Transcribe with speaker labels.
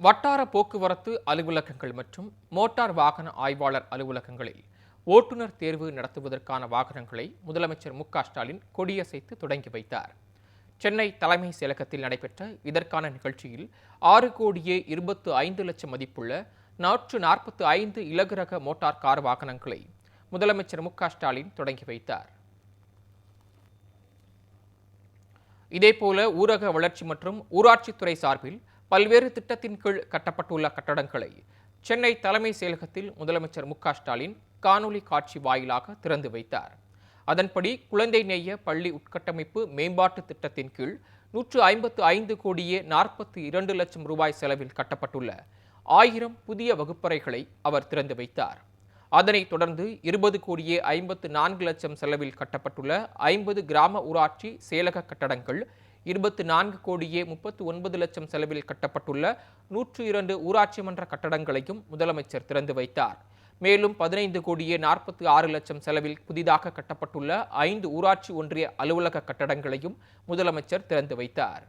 Speaker 1: வட்டார போக்குவரத்து அலுவலகங்கள் மற்றும் மோட்டார் வாகன ஆய்வாளர் அலுவலகங்களில் ஓட்டுநர் தேர்வு நடத்துவதற்கான வாகனங்களை முதலமைச்சர் மு.க.ஸ்டாலின் கொடியசைத்து தொடங்கி வைத்தார். சென்னை தலைமைச் செயலகத்தில் நடைபெற்ற இதற்கான நிகழ்ச்சியில் 6,25,00,000 மதிப்புள்ள 145 இலகு ரக மோட்டார் கார் வாகனங்களை முதலமைச்சர் மு.க.ஸ்டாலின் தொடங்கி வைத்தார். இதேபோல ஊரக வளர்ச்சி மற்றும் ஊராட்சித்துறை சார்பில் பல்வேறு திட்டத்தின் கீழ் கட்டப்பட்டுள்ள கட்டடங்களை சென்னை தலைமைச் செயலகத்தில் முதலமைச்சர் மு.க.ஸ்டாலின் காணொலி காட்சி வாயிலாக திறந்து வைத்தார். அதன்படி குழந்தை நேய பள்ளி உட்கட்டமைப்பு மேம்பாட்டு திட்டத்தின் கீழ் 155,42 லட்சம் ரூபாய் செலவில் கட்டப்பட்டுள்ள 1000 புதிய வகுப்பறைகளை அவர் திறந்து வைத்தார். அதனைத் தொடர்ந்து 20,54 லட்சம் செலவில் கட்டப்பட்டுள்ள 50 கிராம ஊராட்சி செயலக கட்டடங்கள், 24,39 லட்சம் செலவில் கட்டப்பட்டுள்ள 102 ஊராட்சி மன்ற கட்டடங்களையும் முதலமைச்சர் திறந்து வைத்தார். மேலும் 15,46 லட்சம் செலவில் புதிதாக கட்டப்பட்டுள்ள 5 ஊராட்சி ஒன்றிய அலுவலக கட்டடங்களையும் முதலமைச்சர் திறந்து வைத்தார்.